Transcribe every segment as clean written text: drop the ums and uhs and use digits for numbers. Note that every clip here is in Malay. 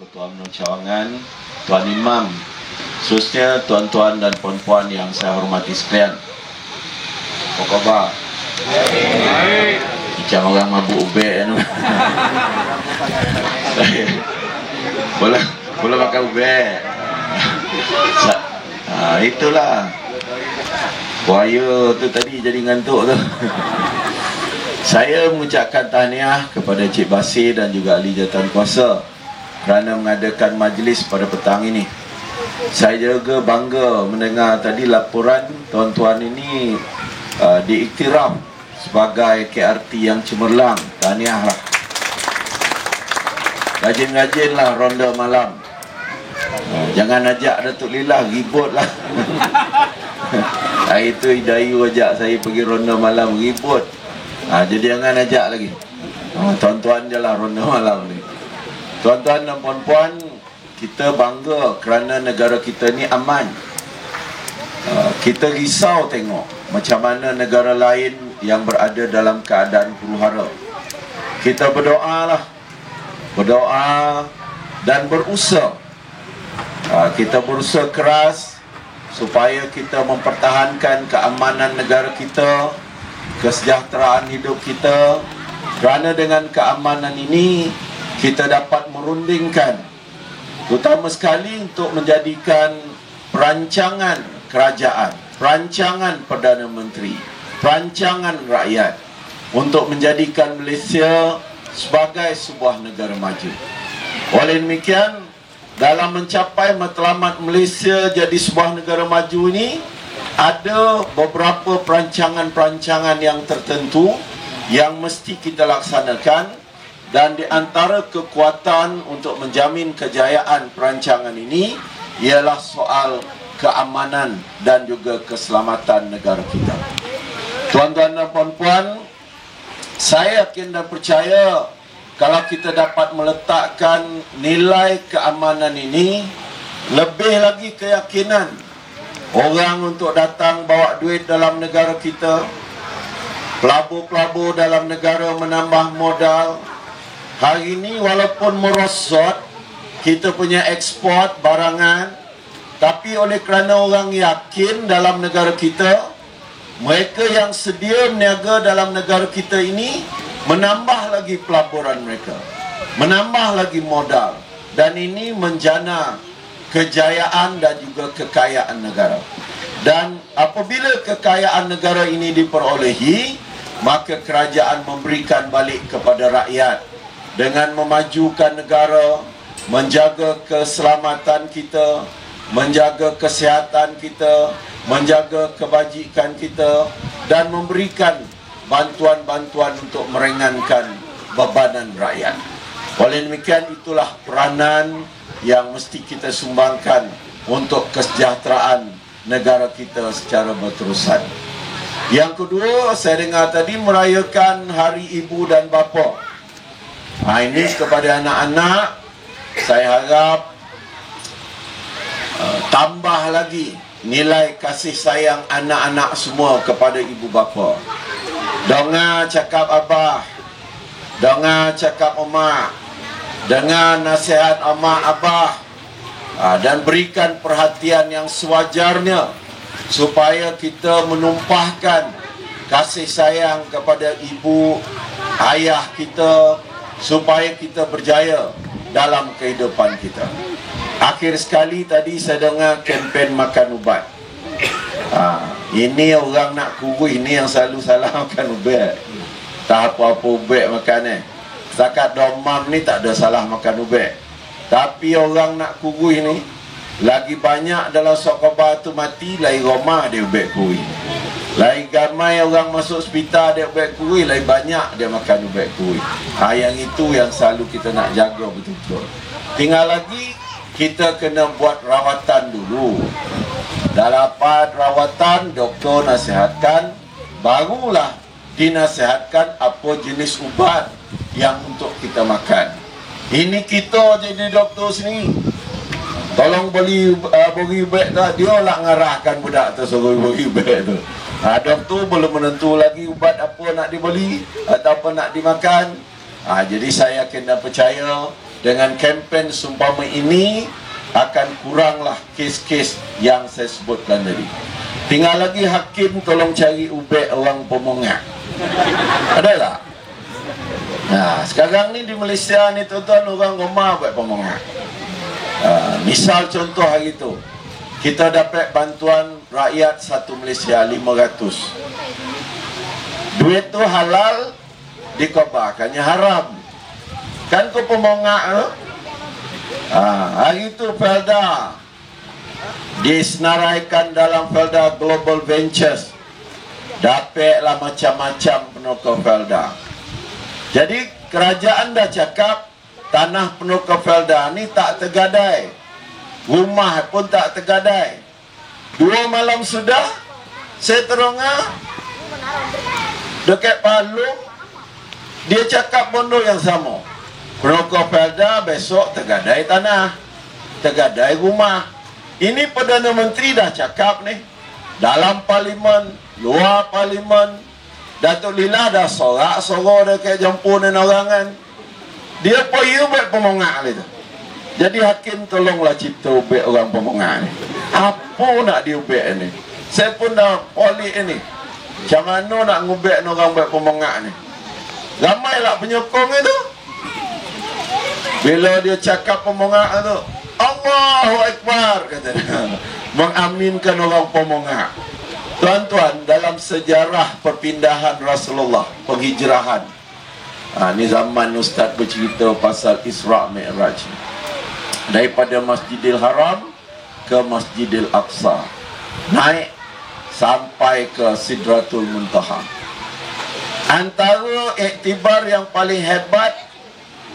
Ketua UMNO Cawangan, Tuan Imam, khususnya tuan-tuan dan puan-puan yang saya hormati sekalian. Apa khabar? Baik. Macam orang mabuk ubek kan? Boleh makan ubek. Itulah. Buaya tu tadi jadi ngantuk tu. Saya mengucapkan tahniah kepada Cik Basir dan juga ahli jawatankuasa kerana mengadakan majlis pada petang ini. Saya juga bangga mendengar tadi laporan tuan-tuan ini diiktiraf sebagai KRT yang cemerlang. Tahniahlah. Rajin-rajinlah ronda malam. Jangan ajak Datuk Lila, ribut lah. Hari tu Hidayu ajak saya pergi ronda malam, ribut. Jadi jangan ajak lagi. Tuan-tuan je lah ronda malam ni. Tuan-tuan dan puan-puan, kita bangga kerana negara kita ni aman. Kita risau tengok macam mana negara lain yang berada dalam keadaan huru-hara. Kita berdoa dan berusaha. Kita berusaha keras supaya kita mempertahankan keamanan negara kita, kesejahteraan hidup kita. Kerana dengan keamanan ini kita dapat merundingkan, terutama sekali untuk menjadikan perancangan kerajaan, perancangan Perdana Menteri, perancangan rakyat untuk menjadikan Malaysia sebagai sebuah negara maju. Oleh demikian, dalam mencapai matlamat Malaysia jadi sebuah negara maju ini, ada beberapa perancangan-perancangan yang tertentu yang mesti kita laksanakan. Dan di antara kekuatan untuk menjamin kejayaan perancangan ini ialah soal keamanan dan juga keselamatan negara kita. Tuan-tuan dan puan-puan, saya yakin dan percaya kalau kita dapat meletakkan nilai keamanan ini, lebih lagi keyakinan orang untuk datang bawa duit dalam negara kita, pelabur-pelabur dalam negara menambah modal. Hari ini walaupun merosot kita punya ekspor barangan, tapi oleh kerana orang yakin dalam negara kita, mereka yang sedia berniaga dalam negara kita ini menambah lagi pelaburan mereka, menambah lagi modal, dan ini menjana kejayaan dan juga kekayaan negara. Dan apabila kekayaan negara ini diperolehi, maka kerajaan memberikan balik kepada rakyat dengan memajukan negara, menjaga keselamatan kita, menjaga kesihatan kita, menjaga kebajikan kita, dan memberikan bantuan-bantuan untuk meringankan bebanan rakyat. Oleh demikian, itulah peranan yang mesti kita sumbangkan untuk kesejahteraan negara kita secara berterusan. Yang kedua, saya dengar tadi merayakan Hari Ibu dan Bapa. Ini kepada anak-anak, saya harap tambah lagi nilai kasih sayang anak-anak semua kepada ibu bapa. Dengar cakap abah, dengar cakap emak, dengar nasihat emak abah, dan berikan perhatian yang sewajarnya supaya kita menumpahkan kasih sayang kepada ibu, ayah kita, supaya kita berjaya dalam kehidupan kita. Akhir sekali tadi saya dengar kempen makan ubat. Ini orang nak kurus, ini yang selalu salah makan ubat. Tak apa-apa ubat makan Setakat domam ni tak ada salah makan ubat. Tapi orang nak kurus ni, lagi banyak dalam sokobah tu mati, lagi rumah dia ubat kurus. Lagi ramai orang masuk hospital dia ubat kurus, lagi banyak dia makan ubat kurus. Yang itu yang selalu kita nak jaga betul-betul. Tinggal lagi kita kena buat rawatan dulu. Dah dapat rawatan, doktor nasihatkan, barulah dinasihatkan apa jenis ubat yang untuk kita makan. Ini kita jadi doktor sini, tolong beri ubat tu, dia lah ngarahkan budak tu suruh beri ubat tu. Doktor belum menentu lagi ubat apa nak dibeli atau apa nak dimakan. Jadi saya yakin dan percaya dengan kempen seumpama ini akan kuranglah kes-kes yang saya sebutkan tadi. Tinggal lagi hakim tolong cari ubek orang pemongat. Ada tak? Nah, sekarang ni di Malaysia ni tuan-tuan, orang rumah buat pemongat. Misal contoh hari tu, kita dapat bantuan rakyat satu Malaysia 500. Duit tu halal, dikobarkannya haram. Kan kau pemongat hari tu Felda disenaraikan dalam Felda Global Ventures. Dapatlah macam-macam penukar Felda. Jadi kerajaan dah cakap tanah penukar Felda ni tak tergadai, rumah pun tak tergadai. 2 malam sudah saya terongah dekat Palung, dia cakap bondo yang sama. Penukar Felda besok tergadai tanah, tergadai rumah. Ini Perdana Menteri dah cakap ni, dalam parlimen, luar parlimen. Datuk Lila dah sorak-sorak dekat jemput dan orang kan. Dia pun buat pemongat ni tu. Jadi hakim tolonglah cipta ubek orang pemongat ni. Apa nak diubek ni? Saya pun dah polik ni. Macam mana nak ngubek orang buat pemongat ni? Ramailah penyokong itu. Bila dia cakap pemongat tu, Allahu Akbar, kata dia. Mengaminkan orang pemongat. Tuan-tuan, dalam sejarah perpindahan Rasulullah, penghijrahan, ni zaman Ustaz bercerita pasal Isra' Mi'raj, daripada Masjidil Haram ke Masjidil Aqsa, naik sampai ke Sidratul Muntaha. Antara iktibar yang paling hebat,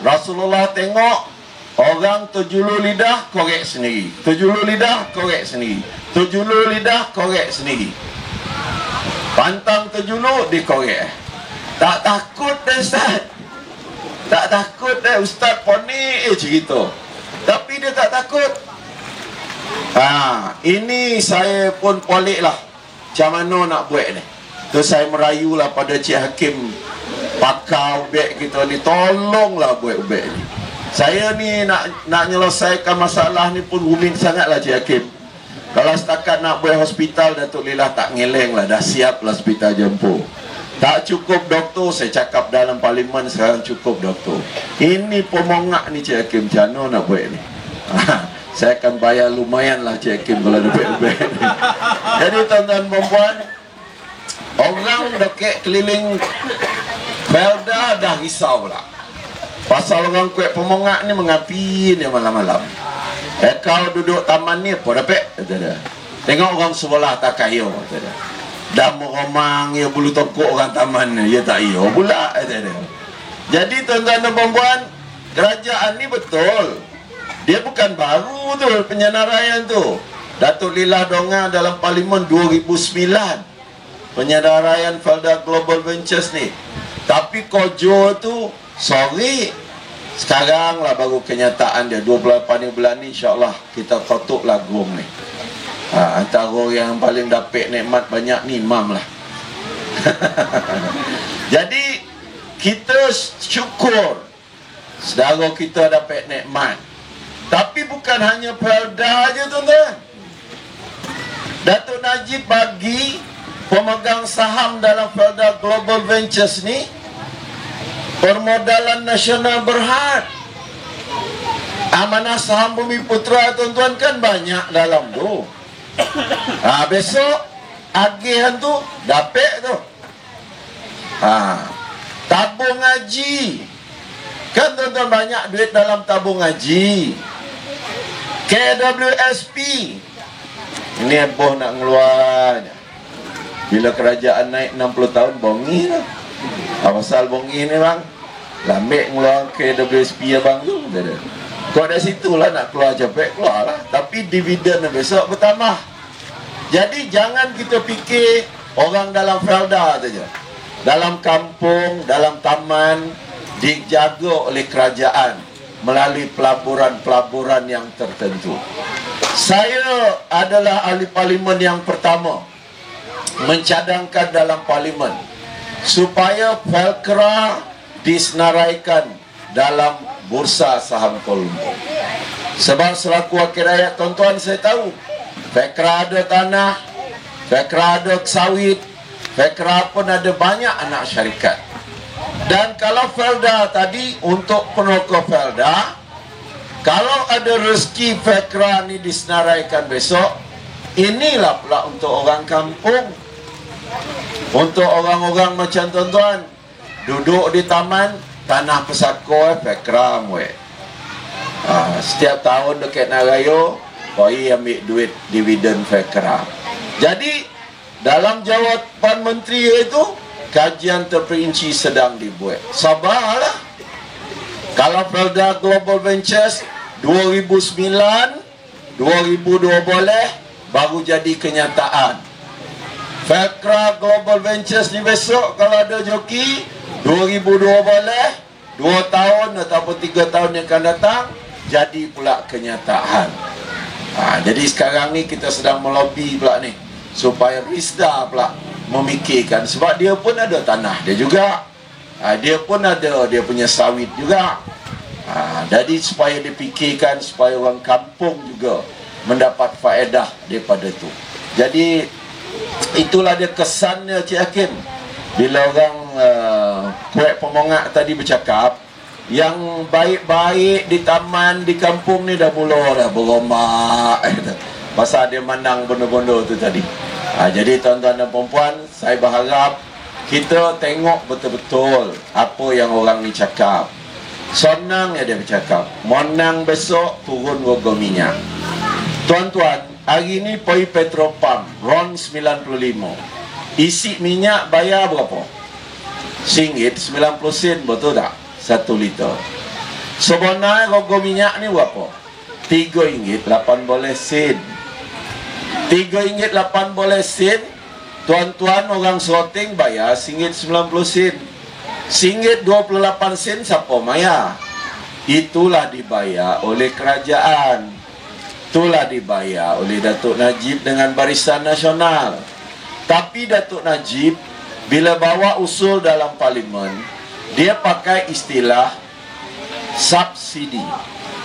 Rasulullah tengok orang terjulur lidah, korek sendiri. Terjulur lidah, korek sendiri. Terjulur lidah, korek sendiri. Pantang terjulur, dikorek. Tak takut dah Ustaz. Tak takut dah Ustaz Poni cerita. Tapi dia tak takut. Ini saya pun polik lah macam mana nak buat ni. Tu saya merayulah pada Cik Hakim, pakar ubek kita ni, tolonglah buat ubek ni. Saya ni nak menyelesaikan masalah ni pun rumit sangatlah Cik Hakim. Kalau setakat nak buat hospital, Datuk Lila tak ngeleng lah, dah siap lah hospital Jemput. Tak cukup doktor, saya cakap dalam parlimen sekarang cukup doktor. Ini pemongat ni Cik Hakim, macam mana nak buat ni? Saya akan bayar lumayan lah Cik Hakim kalau ada buat-buat ni. Jadi tuan-tuan perempuan, orang dekat keliling Felda dah risau pula. Pasal orang kuat pemongat ni mengapi dia malam-malam. Kau duduk taman ni apa dapat? Tengok orang sebelah tak kaya. Dah meromang ya bulu tokok orang taman ni. Ya tak iya pula. Jadi tuan-tuan dan perempuan, kerajaan ni betul. Dia bukan baru tu penyandaraian tu. Datuk Lila Donga dalam parlimen 2009. Penyandaraian Felda Global Ventures ni. Tapi Kojo tu, sorry, sekarang lah baru kenyataan dia. 28 bulan ni insyaAllah kita kotuk lah gong ni. Antara yang paling dapat nikmat banyak ni imam lah. Jadi kita syukur saudara kita dapat nikmat. Tapi bukan hanya Felda je tuan-tuan. Datuk Najib bagi pemegang saham dalam Felda Global Ventures ni permodalan nasional berhad. Amanah saham Bumi Putra tuan-tuan kan banyak dalam tu. Besok agihan tu dapat tu. Tabung haji. Kan tuan-tuan banyak duit dalam tabung haji. KWSP. Ini boh nak ngeluarnya. Bila kerajaan naik 60 tahun bongi lah. Pasal bongi ni bang, lambik ngeluar KWSP ya bang tu. Kau dari situ lah nak keluar capek, keluar lah. Tapi dividen besok bertambah. Jadi jangan kita fikir orang dalam Felda saja. Dalam kampung, dalam taman, dijaga oleh kerajaan melalui pelaburan-pelaburan yang tertentu. Saya adalah ahli parlimen yang pertama mencadangkan dalam parlimen supaya Felkra disenaraikan dalam Bursa Saham Kuala Lumpur. Sebab selaku wakil rakyat, tuan-tuan, saya tahu Fekra ada tanah, Fekra ada sawit, Fekra pun ada banyak anak syarikat. Dan kalau Felda tadi, untuk penokor Felda, kalau ada rezeki Fekra ni disenaraikan besok, inilah pula untuk orang kampung. Untuk orang-orang macam tuan-tuan, duduk di taman, tanah pesako Fekra mwe. Setiap tahun dekat Narayo, koi ambil duit dividen Fekra. Jadi, dalam jawapan menteri itu, kajian terperinci sedang dibuat. Sabarlah. Kalau Felda Global Ventures 2009, 2002 boleh, baru jadi kenyataan. Fekra Global Ventures ni besok kalau ada joki 2002 boleh, 2 tahun ataupun 3 tahun yang akan datang jadi pula kenyataan. Jadi sekarang ni kita sedang melobi pula ni supaya Risda pula memikirkan, sebab dia pun ada tanah dia juga, dia pun ada dia punya sawit juga. Jadi supaya dipikirkan supaya orang kampung juga mendapat faedah daripada tu. Jadi itulah dia kesannya, Cik Hakim, bila orang kuek pemongak tadi bercakap, yang baik-baik di taman, di kampung ni dah mula dah beromak pasal dia mandang benda-benda tu tadi. Jadi tuan-tuan dan perempuan, saya berharap kita tengok betul-betul apa yang orang ni cakap. Senang ya dia bercakap, menang besok turun harga minyak. Tuan-tuan, hari ni pergi Petropam RON 95, isi minyak bayar berapa? RM90, betul tak? 1 liter. Sebenarnya harga minyak ni berapa? RM3.18. RM3.18. Tuan-tuan, orang sorting bayar RM90. RM28 siapa bayar? Itulah dibayar oleh kerajaan. Itulah dibayar oleh Datuk Najib dengan Barisan Nasional. Tapi Datuk Najib bila bawa usul dalam parlimen, dia pakai istilah subsidi.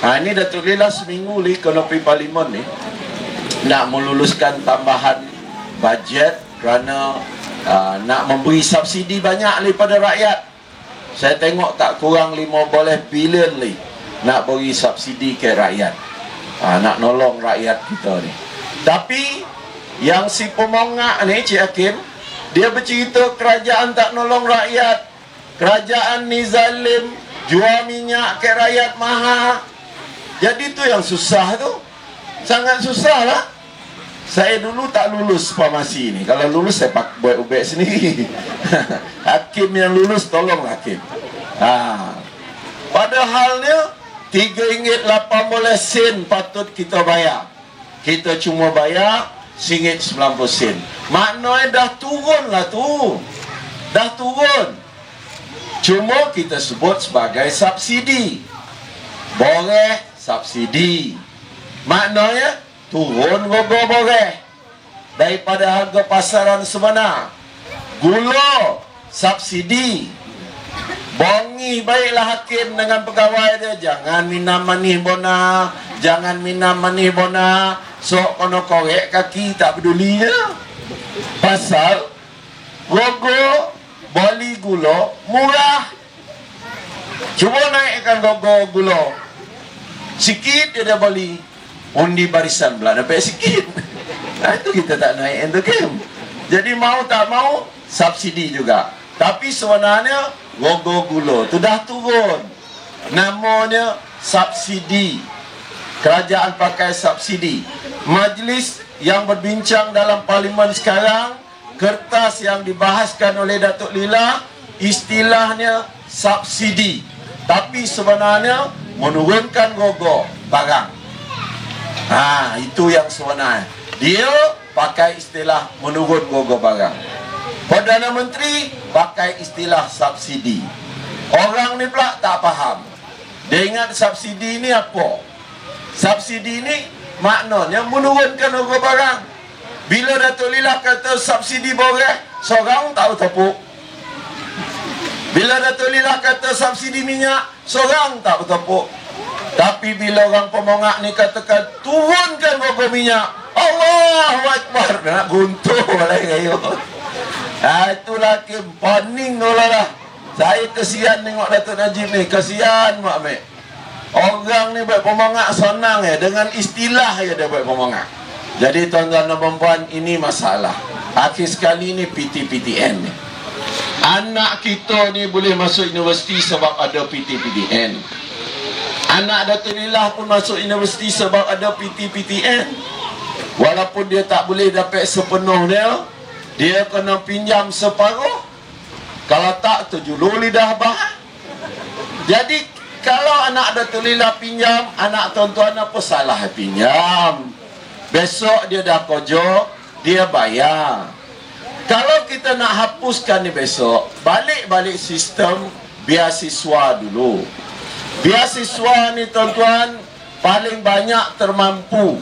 Ini Datuk Lila seminggu ni kena pergi parlimen ni nak meluluskan tambahan bajet kerana nak memberi subsidi banyak daripada rakyat. Saya tengok tak kurang 15 bilion ni nak beri subsidi ke rakyat, nak nolong rakyat kita ni. Tapi yang si pemongak ni, Cik Hakim, dia bercerita kerajaan tak nolong rakyat, kerajaan ni zalim, jual minyak ke rakyat mahal. Jadi tu yang susah tu, sangat susah lah. Saya dulu tak lulus farmasi ni. Kalau lulus saya buat ubat sendiri. Hakim yang lulus tolong hakim. Padahalnya RM3.18 patut kita bayar. Kita cuma bayar RM1.90. Maknanya dah turun lah tu. Dah turun. Cuma kita sebut sebagai subsidi. Boreh subsidi. Maknanya turun harga boreh daripada harga pasaran sebenar. Gula subsidi. Bongi baiklah hakim dengan pegawai dia, jangan minum manis bona, jangan minum manis bona. Sok kono korek kaki tak peduli je. Pasal rogo beli gula murah. Cuba naikkan rogo gula sikit, dia dah beli. Undi barisan pula dapat sikit. Itu kita tak naik itu Kim. Jadi mau tak mau subsidi juga. Tapi sebenarnya rogo gula tu dah turun. Namanya subsidi. Kerajaan pakai subsidi. Majlis yang berbincang dalam parlimen sekarang, kertas yang dibahaskan oleh Datuk Lila, istilahnya subsidi. Tapi sebenarnya menurunkan rogo barang. Itu yang sebenarnya. Dia pakai istilah menurun rogo barang. Perdana Menteri pakai istilah subsidi. Orang ni pula tak faham. Dia ingat subsidi ni apa? Subsidi ni maknanya menurunkan harga barang. Bila Datuk Lila kata subsidi boreh, seorang tahu tepuk. Bila Datuk Lila kata subsidi minyak, seorang tak bertepuk. Tapi bila orang pemongak ni katakan turunkan harga minyak, Allahu Akbar, nak guntur lagi kayu. Itulah pening lah. Saya kesian tengok Datuk Najib ni, kesian mak mek. Orang ni buat pemongak senang ya, dengan istilah ya dia buat pemongak. Jadi tuan-tuan dan puan-puan, ini masalah. Akhir sekali ni PT-PTN ni. Anak kita ni boleh masuk universiti sebab ada PT-PTN. Anak Datuk Lila pun masuk universiti sebab ada PT-PTN. Walaupun dia tak boleh dapat sepenuhnya, dia kena pinjam separuh. Kalau tak, terjulur lidah bah. Jadi kalau anak Datuk Lila pinjam, anak tuan-tuan apa salah pinjam? Besok dia dah kojok, dia bayar. Kalau kita nak hapuskan ni besok, balik sistem beasiswa dulu. Beasiswa ni tuan-tuan, paling banyak termampu.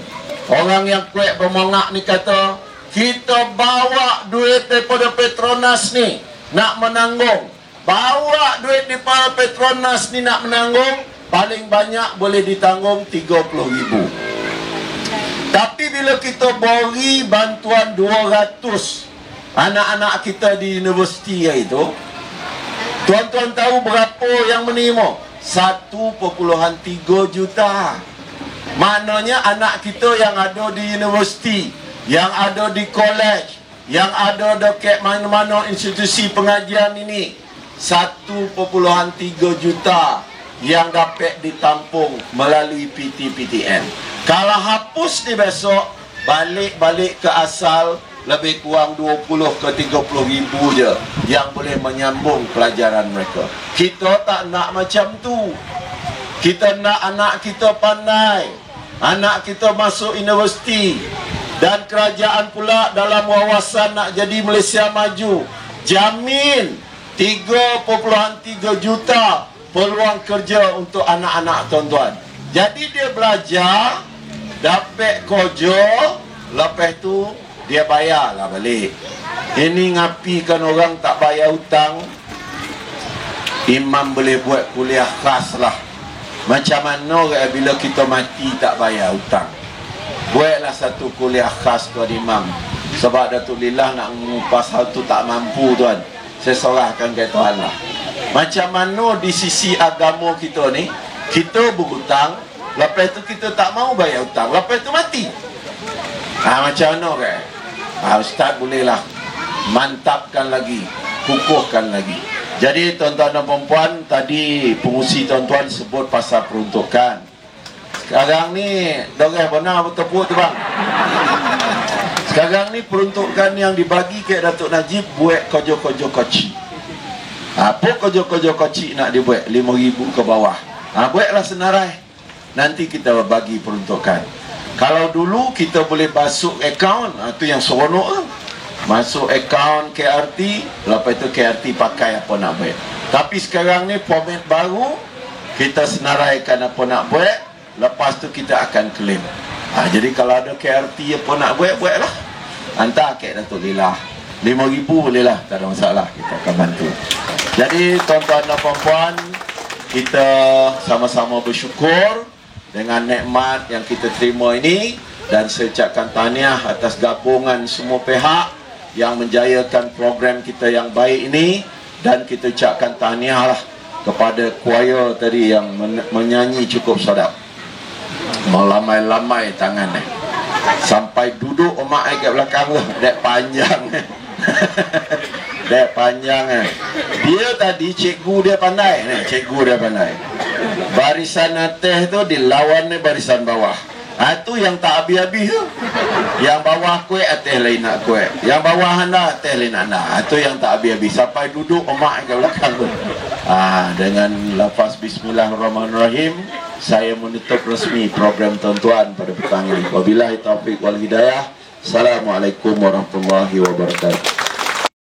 Orang yang kuat pemongak ni kata, kita bawa duit daripada Petronas ni nak menanggung. Bawa duit daripada Petronas ni nak menanggung, paling banyak boleh ditanggung 30,000. Tapi bila kita beri bantuan 200 anak-anak kita di universiti itu, tuan-tuan tahu berapa yang menerima? 1.3 juta. Maknanya anak kita yang ada di universiti, yang ada di kolej, yang ada dekat mana-mana institusi pengajian ini, 1.3 juta yang dapat ditampung melalui PT-PTN. Kalau hapus ni besok, balik ke asal, lebih kurang 20 ke 30,000 je yang boleh menyambung pelajaran mereka. Kita tak nak macam tu. Kita nak anak kita pandai, anak kita masuk universiti, dan kerajaan pula dalam wawasan nak jadi Malaysia maju, jamin 3.3 juta peluang kerja untuk anak-anak tuan-tuan. Jadi dia belajar, dapat kerja, lepas tu dia bayarlah balik. Ini ngapikan orang tak bayar hutang. Imam boleh buat kuliah khas lah. Macam mana bila kita mati tak bayar hutang. Buatlah satu kuliah khas tuan imam. Sebab Datuk Lila nak mengupas hal tu tak mampu tuan. Saya sorahkan ke Tuhan lah. Macam mana di sisi agama kita ni, kita berhutang, lepas tu kita tak mau bayar hutang, lepas tu mati. Macam mana ke? Ustaz bolehlah mantapkan lagi, kukuhkan lagi. Jadi tuan-tuan dan perempuan, tadi pengusi tuan-tuan sebut pasal peruntukan. Sekarang ni dorang benar bertepuk tu bang. Sekarang ni peruntukan yang dibagi ke Datuk Najib buat kojo-kojo kecil. Apa kojo-kojo kecil nak dibuat? 5,000 ke bawah. Buatlah senarai. Nanti kita bagi peruntukan. Kalau dulu kita boleh masuk akaun, itu yang seronok lah. Masuk akaun KRT, lepas itu KRT pakai apa nak buat. Tapi sekarang ni format baru, kita senaraikan apa nak buat, lepas tu kita akan claim. Jadi kalau ada KRT apa nak buat, buatlah. Hantar ke Datuk Lila. 5,000 boleh lah, tak ada masalah, kita akan bantu. Jadi tuan-tuan dan puan-puan, kita sama-sama bersyukur dengan nikmat yang kita terima ini, dan saya ucapkan tahniah atas gabungan semua pihak yang menjayakan program kita yang baik ini, dan kita ucapkan tahniah lah kepada choir tadi yang menyanyi cukup sedap, melamai-lamai tangan sampai duduk emak kat belakang tu, dek panjang dek panjang dia tadi cikgu dia pandai barisan atas tu dilawan barisan bawah. Tu yang tak habis-habis tu. Yang bawah kuat, atas lain nak kuat. Yang bawah anda, atas lain anda. Tu yang tak habis-habis. Sampai duduk emak ke belakang tu. Dengan lafaz Bismillahirrahmanirrahim, saya menutup resmi program tuan-tuan pada petang ini. Wabillahi taufiq wal hidayah. Assalamualaikum warahmatullahi wabarakatuh.